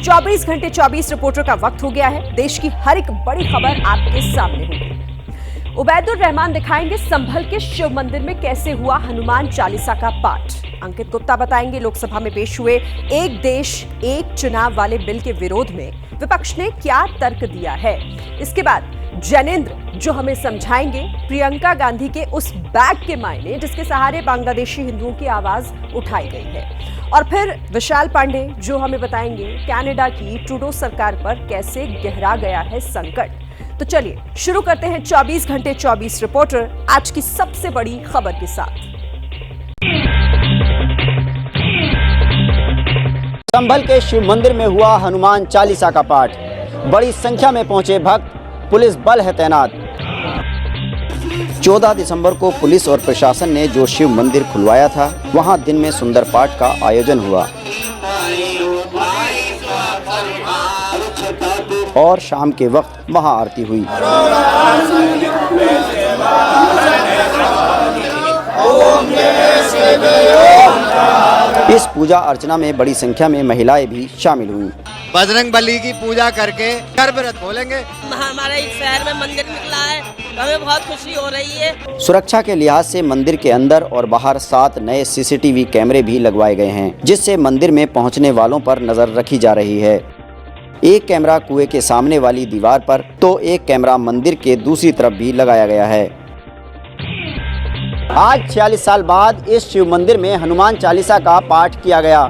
24 घंटे 24 रिपोर्टर का वक्त हो गया है। देश की हर एक बड़ी खबर आपके सामने होगी। उबैदुर रहमान दिखाएंगे संभल के शिव मंदिर में कैसे हुआ हनुमान चालीसा का पाठ। अंकित गुप्ता बताएंगे लोकसभा में पेश हुए एक देश एक चुनाव वाले बिल के विरोध में विपक्ष ने क्या तर्क दिया है। इसके बाद जैनेंद्र जो हमें समझाएंगे प्रियंका गांधी के उस बैग के मायने जिसके सहारे बांग्लादेशी हिंदुओं की आवाज उठाई गई है। और फिर विशाल पांडे जो हमें बताएंगे कनाडा की ट्रूडो सरकार पर कैसे गहरा गया है संकट। तो चलिए शुरू करते हैं 24 घंटे 24 रिपोर्टर आज की सबसे बड़ी खबर के साथ। संभल के शिव मंदिर में हुआ हनुमान चालीसा का पाठ। बड़ी संख्या में पहुंचे भक्त, पुलिस बल है तैनात। 14 दिसंबर को पुलिस और प्रशासन ने जो शिव मंदिर खुलवाया था वहां दिन में सुंदर पाठ का आयोजन हुआ और शाम के वक्त महाआरती हुई। इस पूजा अर्चना में बड़ी संख्या में महिलाएं भी शामिल हुईं। बजरंग बली की पूजा करके गर्भ व्रत खोलेंगे। हमारे इस शहर में मंदिर निकला है, हमें बहुत खुशी हो रही है। सुरक्षा के लिहाज से मंदिर के अंदर और बाहर 7 नए सीसीटीवी कैमरे भी लगवाए गए हैं, जिससे मंदिर में पहुंचने वालों पर नजर रखी जा रही है। एक कैमरा कुएं के सामने वाली दीवार पर तो एक कैमरा मंदिर के दूसरी तरफ भी लगाया गया है। आज 46 साल बाद इस शिव मंदिर में हनुमान चालीसा का पाठ किया गया।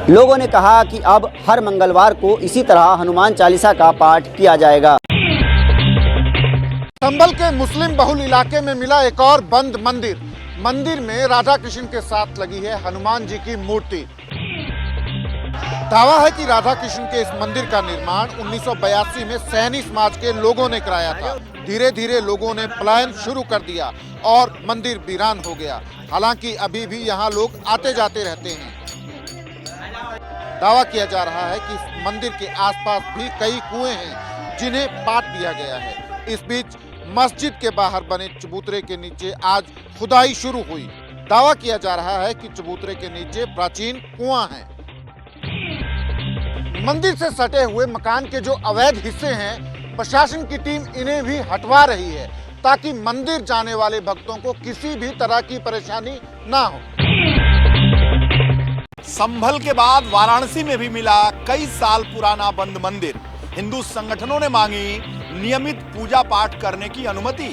लोगों ने कहा कि अब हर मंगलवार को इसी तरह हनुमान चालीसा का पाठ किया जाएगा। संभल के मुस्लिम बहुल इलाके में मिला एक और बंद मंदिर। मंदिर में राधा कृष्ण के साथ लगी है हनुमान जी की मूर्ति। दावा है कि राधा कृष्ण के इस मंदिर का निर्माण 1982 में सैनी समाज के लोगों ने कराया था। धीरे धीरे लोगों ने पलायन शुरू कर दिया और मंदिर वीरान हो गया। हालांकि अभी भी यहाँ लोग आते जाते रहते हैं। दावा किया जा रहा है कि इस मंदिर के आसपास भी कई कुएं हैं जिन्हें पाट दिया गया है। इस बीच मस्जिद के बाहर बने चबूतरे के नीचे आज खुदाई शुरू हुई। दावा किया जा रहा है कि चबूतरे के नीचे प्राचीन कुआं है। मंदिर से सटे हुए मकान के जो अवैध हिस्से हैं, प्रशासन की टीम इन्हें भी हटवा रही है ताकि मंदिर जाने वाले भक्तों को किसी भी तरह की परेशानी ना हो। संभल के बाद वाराणसी में भी मिला कई साल पुराना बंद मंदिर। हिंदू संगठनों ने मांगी नियमित पूजा पाठ करने की अनुमति।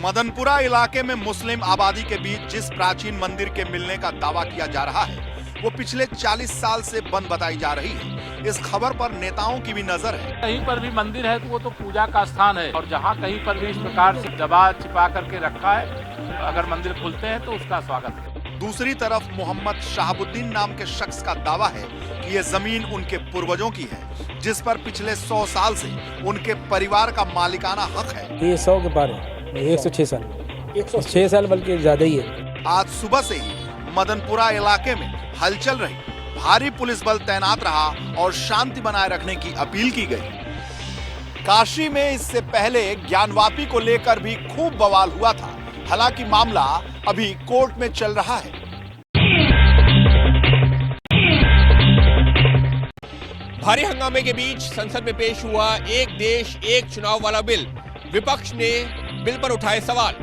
मदनपुरा इलाके में मुस्लिम आबादी के बीच जिस प्राचीन मंदिर के मिलने का दावा किया जा रहा है वो पिछले 40 साल से बंद बताई जा रही है। इस खबर पर नेताओं की भी नजर है। कहीं पर भी मंदिर है तो वो तो पूजा का स्थान है, और जहाँ कहीं पर भी इस प्रकार से दबा छिपा करके रखा है, अगर मंदिर खुलते हैं तो उसका स्वागत है। दूसरी तरफ मोहम्मद शाहबुद्दीन नाम के शख्स का दावा है कि ये जमीन उनके पूर्वजों की है, जिस पर पिछले 100 साल से उनके परिवार का मालिकाना हक है। ये 100 के पार है, 106 साल, 106 साल बल्कि ज्यादा ही है। आज सुबह से ही मदनपुरा इलाके में हलचल रही। भारी पुलिस बल तैनात रहा और शांति बनाए रखने की अपील की गई। काशी में इससे पहले ज्ञानवापी को लेकर भी खूब बवाल हुआ था। हालांकि मामला अभी कोर्ट में चल रहा है। भारी हंगामे के बीच संसद में पेश हुआ एक देश एक चुनाव वाला बिल। विपक्ष ने बिल पर उठाए सवाल।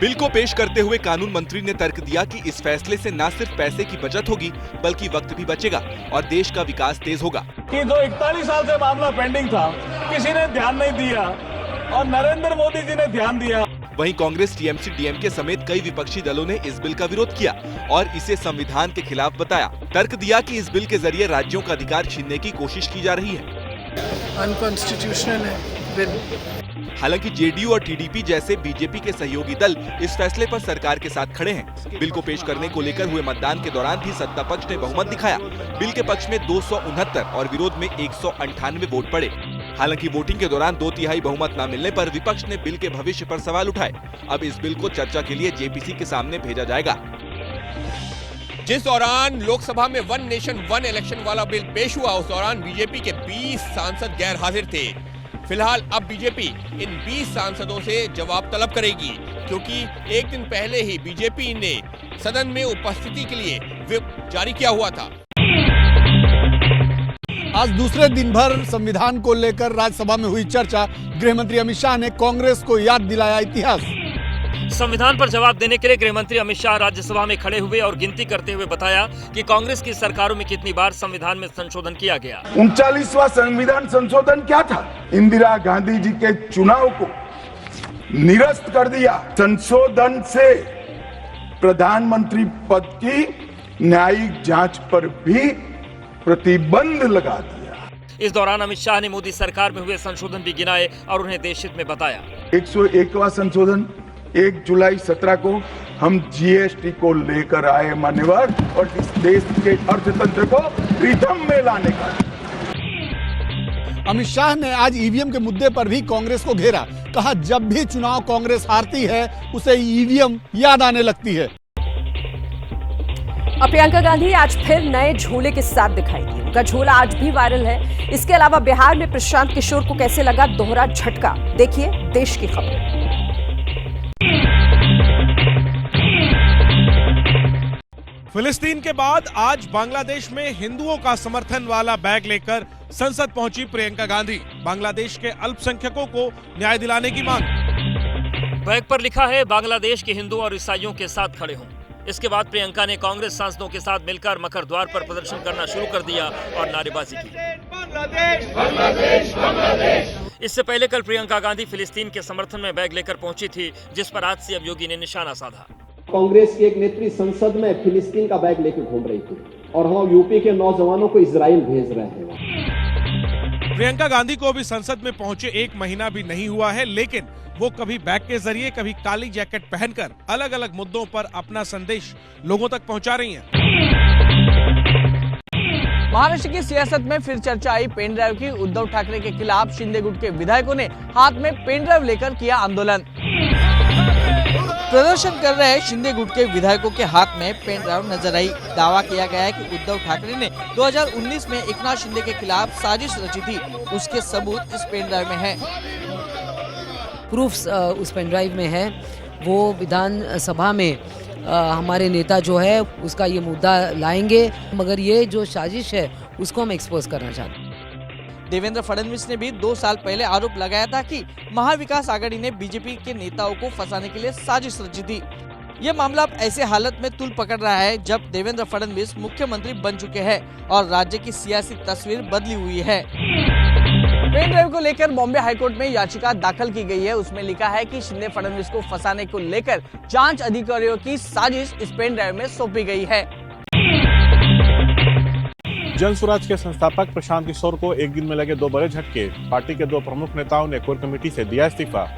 बिल को पेश करते हुए कानून मंत्री ने तर्क दिया कि इस फैसले से न सिर्फ पैसे की बचत होगी बल्कि वक्त भी बचेगा और देश का विकास तेज होगा। कि जो 41 साल से मामला पेंडिंग था, किसी ने ध्यान नहीं दिया और नरेंद्र मोदी जी ने ध्यान दिया। वहीं कांग्रेस, टीएमसी, डीएमके समेत कई विपक्षी दलों ने इस बिल का विरोध किया और इसे संविधान के खिलाफ बताया। तर्क दिया कि इस बिल के जरिए राज्यों का अधिकार छीनने की कोशिश की जा रही है। अनकॉन्स्टिट्यूशनल है बिल। हालांकि जेडीयू और टीडीपी जैसे बीजेपी के सहयोगी दल इस फैसले पर सरकार के साथ खड़े हैं। बिल को पेश करने को लेकर हुए मतदान के दौरान भी सत्ता पक्ष ने बहुमत दिखाया। बिल के पक्ष में 269 और विरोध में 198 वोट पड़े। हालांकि वोटिंग के दौरान 2/3 बहुमत न मिलने पर विपक्ष ने बिल के भविष्य पर सवाल उठाए। अब इस बिल को चर्चा के लिए जेपीसी के सामने भेजा जाएगा। जिस दौरान लोकसभा में वन नेशन वन इलेक्शन वाला बिल पेश हुआ, उस दौरान बीजेपी के 20 सांसद गैर हाजिर थे। फिलहाल अब बीजेपी इन 20 सांसदों से जवाब तलब करेगी, क्योंकि एक दिन पहले ही बीजेपी ने सदन में उपस्थिति के लिए व्हिप जारी किया हुआ था। आज दूसरे दिन भर संविधान को लेकर राज्यसभा में हुई चर्चा। गृह मंत्री अमित शाह ने कांग्रेस को याद दिलाया इतिहास। संविधान पर जवाब देने के लिए गृह मंत्री अमित शाह राज्यसभा में खड़े हुए और गिनती करते हुए बताया कि कांग्रेस की सरकारों में कितनी बार संविधान में संशोधन किया गया। 39वां संविधान संशोधन क्या था? इंदिरा गांधी जी के चुनाव को निरस्त कर दिया। संशोधन से प्रधानमंत्री पद की न्यायिक जांच पर भी प्रतिबंध लगा दिया। इस दौरान अमित शाह ने मोदी सरकार में हुए संशोधन भी गिनाए और उन्हें देशहित में बताया। 101वां संशोधन 1 जुलाई 17 को हम जीएसटी को लेकर आए मान्यवर, और इस देश के अर्थतंत्र को रिदम में लाने का। अमित शाह ने आज ईवीएम के मुद्दे पर भी कांग्रेस को घेरा। कहा जब भी चुनाव कांग्रेस हारती है उसे ईवीएम याद आने लगती है। अब प्रियंका गांधी आज फिर नए झोले के साथ दिखाई दी। उनका झोला आज भी वायरल है। इसके अलावा बिहार में प्रशांत किशोर को कैसे लगा दोहरा झटका, देखिए देश की खबर। फिलिस्तीन के बाद आज बांग्लादेश में हिंदुओं का समर्थन वाला बैग लेकर संसद पहुंची प्रियंका गांधी। बांग्लादेश के अल्पसंख्यकों को न्याय दिलाने की मांग। बैग पर लिखा है बांग्लादेश के हिंदू और ईसाइयों के साथ खड़े हों। इसके बाद प्रियंका ने कांग्रेस सांसदों के साथ मिलकर मकर द्वार पर प्रदर्शन करना शुरू कर दिया और नारेबाजी की। इससे पहले कल प्रियंका गांधी फिलिस्तीन के समर्थन में बैग लेकर पहुंची थी, जिस पर आज सीएम योगी ने निशाना साधा। कांग्रेस की एक नेत्री संसद में फिलिस्तीन का बैग लेकर घूम रही थी और हम यूपी के नौजवानों को इजराइल भेज रहे हैं। प्रियंका गांधी को अभी संसद में पहुंचे 1 महीना भी नहीं हुआ है, लेकिन वो कभी बैग के जरिए कभी काली जैकेट पहनकर अलग अलग मुद्दों पर अपना संदेश लोगों तक पहुंचा रही हैं। महाराष्ट्र की सियासत में फिर चर्चा आई पेन ड्राइव की। उद्धव ठाकरे के खिलाफ शिंदे गुट के विधायकों ने हाथ में पेन ड्राइव लेकर किया आंदोलन। प्रदर्शन कर रहे शिंदे गुट के विधायकों के हाथ में पेन ड्राइव नजर आई। दावा किया गया है कि उद्धव ठाकरे ने 2019 में एकनाथ शिंदे के खिलाफ साजिश रची थी, उसके सबूत इस पेन ड्राइव में है। प्रूफ्स उस पेन ड्राइव में है। वो विधानसभा में हमारे नेता जो है उसका ये मुद्दा लाएंगे, मगर ये जो साजिश है उसको हम एक्सपोज करना चाहते हैं। देवेंद्र फडणवीस ने भी 2 साल पहले आरोप लगाया था कि महाविकास आघाड़ी ने बीजेपी के नेताओं को फंसाने के लिए साजिश रची थी। ये मामला अब ऐसे हालत में तूल पकड़ रहा है जब देवेंद्र फडणवीस मुख्यमंत्री बन चुके हैं और राज्य की सियासी तस्वीर बदली हुई है। पेन ड्राइव को लेकर बॉम्बे हाईकोर्ट में याचिका दाखिल की गई है। उसमें लिखा है कि शिंदे फडणवीस को फंसाने को लेकर जांच अधिकारियों की साजिश इस पेन ड्राइव में सौंपी गई है। जन स्वराज के संस्थापक प्रशांत किशोर को एक दिन में लगे 2 बड़े झटके। पार्टी के 2 प्रमुख नेताओं ने कोर कमेटी से दिया इस्तीफा।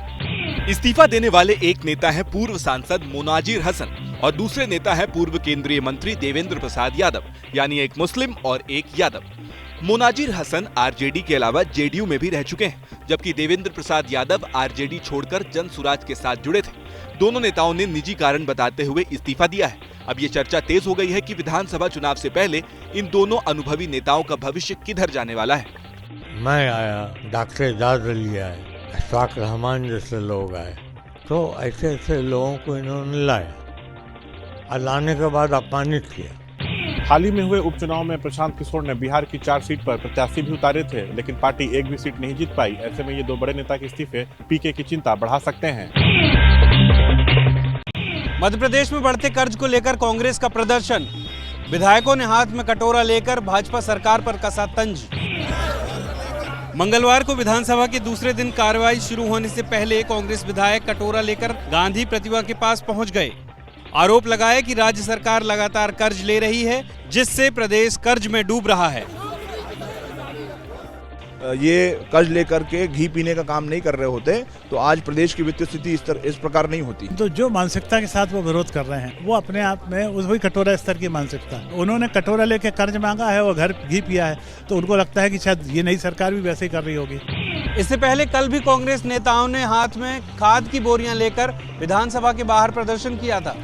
इस्तीफा देने वाले एक नेता है पूर्व सांसद मोनाजिर हसन और दूसरे नेता है पूर्व केंद्रीय मंत्री देवेंद्र प्रसाद यादव, यानी एक मुस्लिम और एक यादव। मोनाजिर हसन आरजेडी के अलावा जेडीयू में भी रह चुके हैं, जबकि देवेंद्र प्रसाद यादव आरजेडी छोड़कर जन स्वराज के साथ जुड़े थे। दोनों नेताओं ने निजी कारण बताते हुए इस्तीफा दिया है। अब ये चर्चा तेज हो गई है कि विधानसभा चुनाव से पहले इन दोनों अनुभवी नेताओं का भविष्य किधर जाने वाला है। मैं आया, डॉक्टर एजाज अली आए, अशफाक रहमान जैसे लोग आए, तो ऐसे ऐसे लोगों को इन्होंने लाया और लाने के बाद अपमानित किया। हाल ही में हुए उपचुनाव में प्रशांत किशोर ने बिहार की 4 सीट पर प्रत्याशी भी उतारे थे, लेकिन पार्टी एक भी सीट नहीं जीत पाई। ऐसे में ये 2 बड़े नेता के इस्तीफे पीके की चिंता बढ़ा सकते हैं। मध्य प्रदेश में बढ़ते कर्ज को लेकर कांग्रेस का प्रदर्शन। विधायकों ने हाथ में कटोरा लेकर भाजपा सरकार पर कसा तंज। मंगलवार को विधानसभा के दूसरे दिन कार्रवाई शुरू होने से पहले कांग्रेस विधायक कटोरा लेकर गांधी प्रतिमा के पास पहुंच गए। आरोप लगाया कि राज्य सरकार लगातार कर्ज ले रही है, जिससे प्रदेश कर्ज में डूब रहा है। ये कर्ज लेकर के घी पीने का काम नहीं कर रहे होते तो आज प्रदेश की वित्तीय स्थिति इस प्रकार नहीं होती। तो जो मानसिकता के साथ वो विरोध कर रहे हैं वो अपने आप में वही कटोरा स्तर की मानसिकता। उन्होंने कटोरा लेके कर्ज मांगा है और घर घी पिया है, तो उनको लगता है कि शायद ये नई सरकार भी वैसे ही कर रही होगी। इससे पहले कल भी कांग्रेस नेताओं ने हाथ में खाद की बोरियां लेकर विधानसभा के बाहर प्रदर्शन किया था।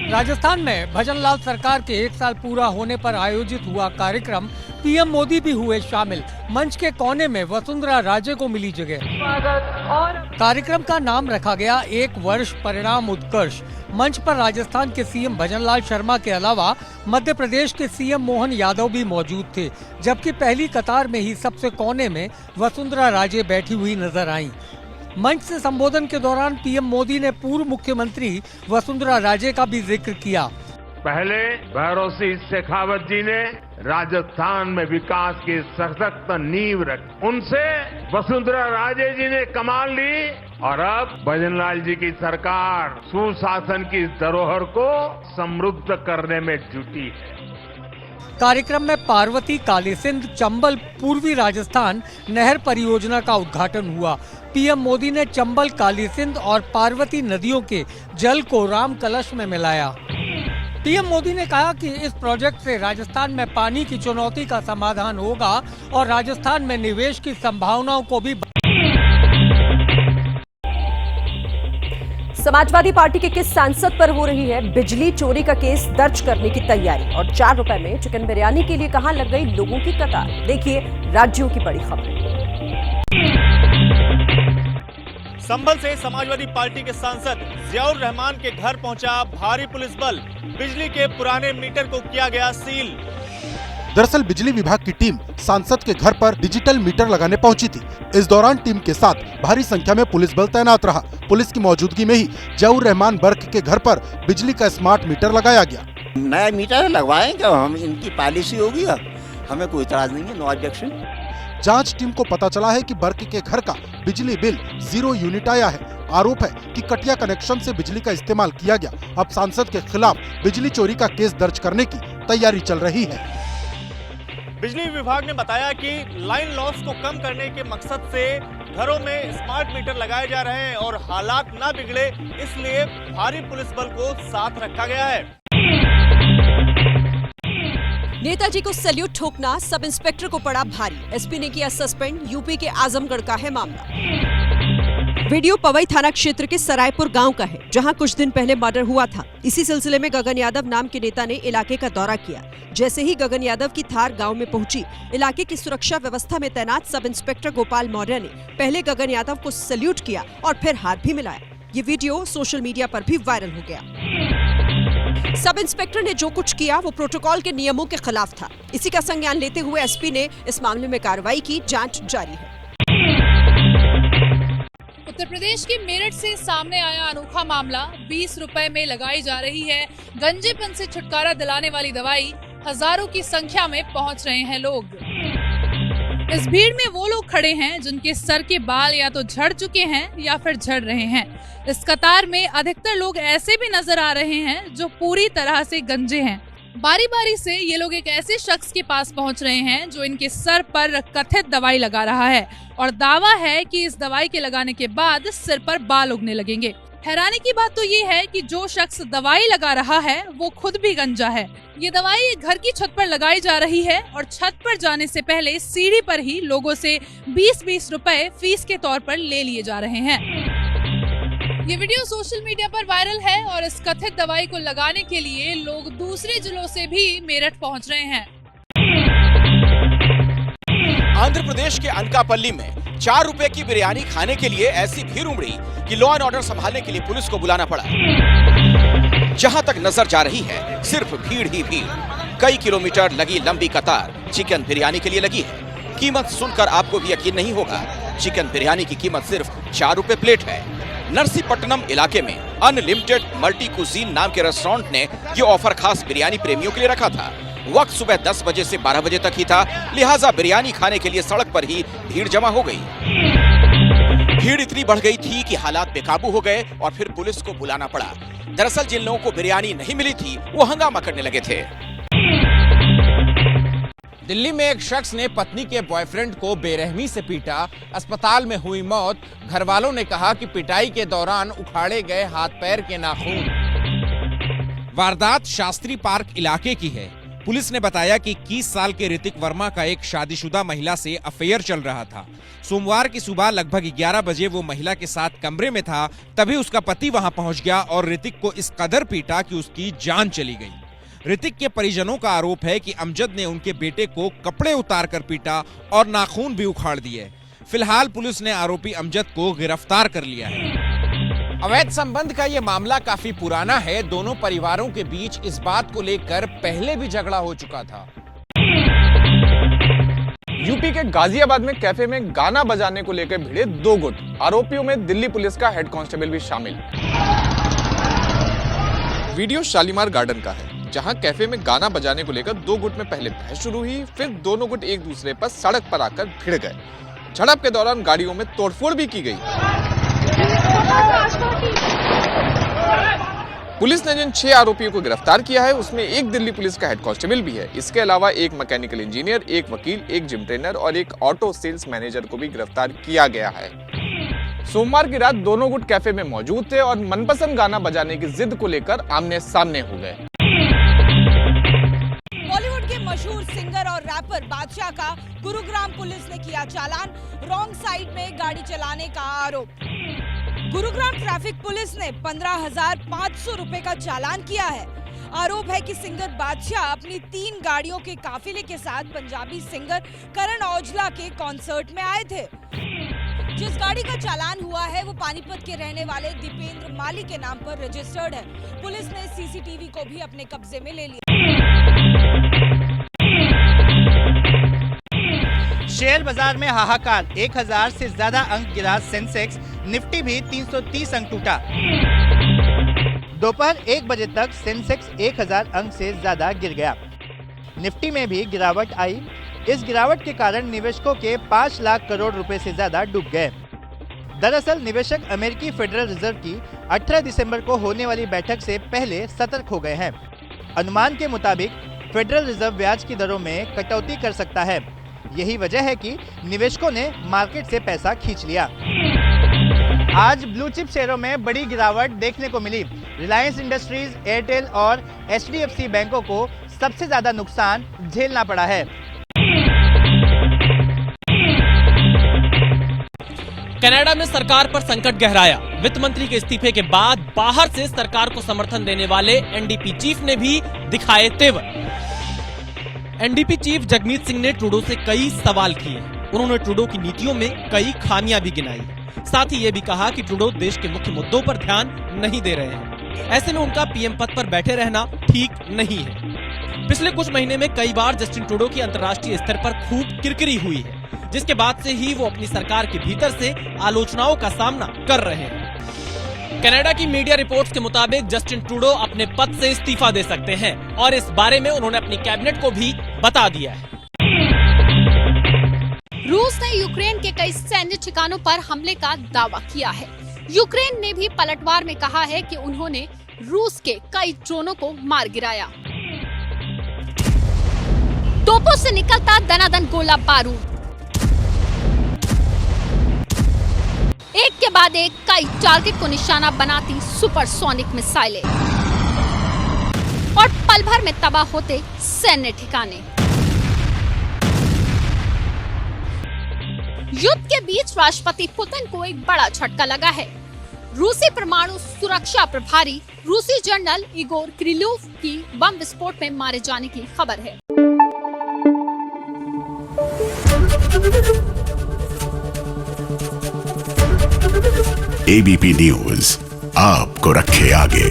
राजस्थान में भजनलाल सरकार के 1 साल पूरा होने पर आयोजित हुआ कार्यक्रम, पीएम मोदी भी हुए शामिल। मंच के कोने में वसुंधरा राजे को मिली जगह। कार्यक्रम का नाम रखा गया 1 वर्ष परिणाम उत्कर्ष। मंच पर राजस्थान के सीएम भजनलाल शर्मा के अलावा मध्य प्रदेश के सीएम मोहन यादव भी मौजूद थे, जबकि पहली कतार में ही सबसे कोने में वसुंधरा राजे बैठी हुई नजर आईं। मंच से संबोधन के दौरान पीएम मोदी ने पूर्व मुख्यमंत्री वसुंधरा राजे का भी जिक्र किया। पहले भैरव सिंह शेखावत जी ने राजस्थान में विकास की सशक्त नींव रखी, उनसे वसुंधरा राजे जी ने कमान ली और अब भजनलाल जी की सरकार सुशासन की धरोहर को समृद्ध करने में जुटी है। कार्यक्रम में पार्वती, कालीसिंध, चंबल, पूर्वी राजस्थान नहर परियोजना का उद्घाटन हुआ। पीएम मोदी ने चंबल, कालीसिंध और पार्वती नदियों के जल को राम कलश में मिलाया। पीएम मोदी ने कहा कि इस प्रोजेक्ट से राजस्थान में पानी की चुनौती का समाधान होगा और राजस्थान में निवेश की संभावनाओं को भी। समाजवादी पार्टी के किस सांसद पर हो रही है बिजली चोरी का केस दर्ज करने की तैयारी, और 4 रुपए में चिकन बिरयानी के लिए कहां लग गई लोगों की कतार। देखिए राज्यों की बड़ी खबर। संभल से समाजवादी पार्टी के सांसद जियाउर रहमान के घर पहुंचा भारी पुलिस बल। बिजली के पुराने मीटर को किया गया सील। दरअसल बिजली विभाग की टीम सांसद के घर पर डिजिटल मीटर लगाने पहुंची थी। इस दौरान टीम के साथ भारी संख्या में पुलिस बल तैनात रहा। पुलिस की मौजूदगी में ही जियाउर रहमान बर्क के घर पर बिजली का स्मार्ट मीटर लगाया गया। नया मीटर लगवाएंगे, हम इनकी पॉलिसी होगी, हमें कोई इतराज नहीं है, नो ऑब्जेक्शन। जांच टीम को पता चला है कि बर्क के घर का बिजली बिल 0 यूनिट आया है। आरोप है कि कटिया कनेक्शन से बिजली का इस्तेमाल किया गया। अब सांसद के खिलाफ बिजली चोरी का केस दर्ज करने की तैयारी चल रही है। बिजली विभाग ने बताया कि लाइन लॉस को कम करने के मकसद से घरों में स्मार्ट मीटर लगाए जा रहे हैं और हालात ना बिगड़े इसलिए भारी पुलिस बल को साथ रखा गया है। नेताजी को सैल्यूट ठोकना सब इंस्पेक्टर को पड़ा भारी। एसपी ने किया सस्पेंड। यूपी के आजमगढ़ का है मामला। वीडियो पवई थाना क्षेत्र के सरायपुर गांव का है, जहां कुछ दिन पहले मर्डर हुआ था। इसी सिलसिले में गगन यादव नाम के नेता ने इलाके का दौरा किया। जैसे ही गगन यादव की थार गांव में पहुंची, इलाके की सुरक्षा व्यवस्था में तैनात सब इंस्पेक्टर गोपाल मौर्य ने पहले गगन यादव को सैल्यूट किया और फिर हाथ भी मिलाया। ये वीडियो सोशल मीडिया पर भी वायरल हो गया। सब इंस्पेक्टर ने जो कुछ किया वो प्रोटोकॉल के नियमों के खिलाफ था। इसी का संज्ञान लेते हुए एसपी ने इस मामले में कार्रवाई की। जांच जारी है। उत्तर प्रदेश के मेरठ से सामने आया अनोखा मामला। 20 रुपए में लगाई जा रही है गंजेपन से छुटकारा दिलाने वाली दवाई। हजारों की संख्या में पहुंच रहे हैं लोग। इस भीड़ में वो लोग खड़े हैं जिनके सर के बाल या तो झड़ चुके हैं या फिर झड़ रहे हैं। इस कतार में अधिकतर लोग ऐसे भी नजर आ रहे हैं जो पूरी तरह से गंजे हैं। बारी बारी से ये लोग एक ऐसे शख्स के पास पहुंच रहे हैं जो इनके सर पर कथित दवाई लगा रहा है और दावा है कि इस दवाई के लगाने के बाद सिर पर बाल उगने लगेंगे। हैरानी की बात तो ये है कि जो शख्स दवाई लगा रहा है वो खुद भी गंजा है। ये दवाई घर की छत पर लगाई जा रही है और छत पर जाने से पहले सीढ़ी पर ही लोगों से 20-20 रुपए फीस के तौर पर ले लिए जा रहे हैं। ये वीडियो सोशल मीडिया पर वायरल है और इस कथित दवाई को लगाने के लिए लोग दूसरे जिलों से भी मेरठ पहुंच रहे हैं। आंध्र प्रदेश के अनकापल्ली में 4 रुपए की बिरयानी खाने के लिए ऐसी भीड़ उमड़ी कि लॉ एंड ऑर्डर संभालने के लिए पुलिस को बुलाना पड़ा। जहां तक नजर जा रही है सिर्फ भीड़ ही भीड़। कई किलोमीटर लगी लंबी कतार चिकन बिरयानी के लिए लगी है। कीमत सुनकर आपको भी यकीन नहीं होगा। चिकन बिरयानी की कीमत सिर्फ 4 रुपए प्लेट है। नरसीपट्टनम इलाके में अनलिमिटेड मल्टी कुजीन नाम के रेस्टोरेंट ने ये ऑफर खास बिरयानी प्रेमियों के लिए रखा था। वक्त सुबह 10 बजे से 12 बजे तक ही था, लिहाजा बिरयानी खाने के लिए सड़क पर ही भीड़ जमा हो गई। भीड़ इतनी बढ़ गई थी कि हालात बेकाबू हो गए और फिर पुलिस को बुलाना पड़ा। दरअसल जिन लोगों को बिरयानी नहीं मिली थी वो हंगामा करने लगे थे। दिल्ली में एक शख्स ने पत्नी के बॉयफ्रेंड को बेरहमी से पीटा। अस्पताल में हुई मौत। घर वालों ने कहा कि पिटाई के दौरान उखाड़े गए हाथ पैर के नाखून। वारदात शास्त्री पार्क इलाके की है। पुलिस ने बताया कि 21 साल के ऋतिक वर्मा का एक शादीशुदा महिला से अफेयर चल रहा था। सोमवार की सुबह लगभग 11 बजे वो महिला के साथ कमरे में था, तभी उसका पति वहां पहुंच गया और ऋतिक को इस कदर पीटा कि उसकी जान चली गई। ऋतिक के परिजनों का आरोप है कि अमजद ने उनके बेटे को कपड़े उतारकर पीटा और नाखून भी उखाड़ दिए। फिलहाल पुलिस ने आरोपी अमजद को गिरफ्तार कर लिया है। अवैध संबंध का ये मामला काफी पुराना है। दोनों परिवारों के बीच इस बात को लेकर पहले भी झगड़ा हो चुका था। यूपी के गाजियाबाद में कैफे में गाना बजाने को लेकर भिड़े 2 गुट। आरोपियों में दिल्ली पुलिस का हेड कांस्टेबल भी शामिल। वीडियो शालीमार गार्डन का है, जहां कैफे में गाना बजाने को लेकर 2 गुट में पहले बहस शुरू हुई, फिर दोनों गुट एक दूसरे पर सड़क पर आकर भिड़ गए। झड़प के दौरान गाड़ियों में तोड़फोड़ भी की गई। पुलिस ने जिन 6 आरोपियों को गिरफ्तार किया है, उसमें एक दिल्ली पुलिस का हेड कांस्टेबल भी है। इसके अलावा एक मैकेनिकल इंजीनियर, एक वकील, एक जिम ट्रेनर और एक ऑटो सेल्स मैनेजर को भी गिरफ्तार किया गया है। सोमवार की रात दोनों गुट कैफे में मौजूद थे और मनपसंद गाना बजाने की जिद को लेकर आमने सामने हो गए। बॉलीवुड के मशहूर सिंगर और रैपर बादशाह का गुरुग्राम पुलिस ने किया चालान। रॉन्ग साइड में गाड़ी चलाने का आरोप। गुरुग्राम ट्रैफिक पुलिस ने 15,500 रुपए का चालान किया है। आरोप है कि सिंगर बादशाह अपनी 3 गाड़ियों के काफिले के साथ पंजाबी सिंगर करण औजला के कॉन्सर्ट में आए थे। जिस गाड़ी का चालान हुआ है वो पानीपत के रहने वाले दीपेंद्र माली के नाम पर रजिस्टर्ड है। पुलिस ने सीसीटीवी को भी अपने कब्जे में ले लिया। शेयर बाजार में हाहाकार, 1000 से ज्यादा अंक गिरा सेंसेक्स, निफ्टी भी 330 अंक टूटा। दोपहर 1 बजे तक सेंसेक्स 1000 अंक से ज्यादा गिर गया। निफ्टी में भी गिरावट आई। इस गिरावट के कारण निवेशकों के 5 लाख करोड़ रुपए से ज्यादा डूब गए। दरअसल निवेशक अमेरिकी फेडरल रिजर्व की 18 दिसंबर को होने वाली बैठक से पहले सतर्क हो गए हैं। अनुमान के मुताबिक फेडरल रिजर्व ब्याज की दरों में कटौती कर सकता है। यही वजह है कि निवेशकों ने मार्केट से पैसा खींच लिया। आज ब्लू चिप शेयरों में बड़ी गिरावट देखने को मिली। रिलायंस इंडस्ट्रीज, एयरटेल और HDFC बैंकों को सबसे ज्यादा नुकसान झेलना पड़ा है। कनाडा में सरकार पर संकट गहराया। वित्त मंत्री के इस्तीफे के बाद बाहर से सरकार को समर्थन देने वाले NDP चीफ ने भी दिखाए तेवर। NDP चीफ जगमीत सिंह ने ट्रूडो से कई सवाल किए। उन्होंने ट्रूडो की नीतियों में कई खामियां भी गिनाई। साथ ही ये भी कहा कि ट्रूडो देश के मुख्य मुद्दों पर ध्यान नहीं दे रहे हैं। ऐसे में उनका PM पद पर बैठे रहना ठीक नहीं है। पिछले कुछ महीने में कई बार जस्टिन ट्रूडो की अंतर्राष्ट्रीय स्तर पर खूब किरकिरी हुई है, जिसके बाद से ही वो अपनी सरकार के भीतर से आलोचनाओं का सामना कर रहे हैं। कनाडा की मीडिया रिपोर्ट्स के मुताबिक जस्टिन ट्रूडो अपने पद से इस्तीफा दे सकते हैं और इस बारे में उन्होंने अपनी कैबिनेट को भी बता दिया है। रूस ने यूक्रेन के कई सैन्य ठिकानों पर हमले का दावा किया है। यूक्रेन ने भी पलटवार में कहा है कि उन्होंने रूस के कई ड्रोनों को मार गिराया। तोपों से निकलता दनादन गोला बारूद, एक के बाद एक कई टारगेट को निशाना बनाती सुपरसोनिक मिसाइलें और पल भर में तबाह होते सैन्य ठिकाने। युद्ध के बीच राष्ट्रपति पुतिन को एक बड़ा झटका लगा है। रूसी परमाणु सुरक्षा प्रभारी रूसी जनरल इगोर किरिलोव की बम विस्फोट में मारे जाने की खबर है। ABP न्यूज आपको रखे आगे।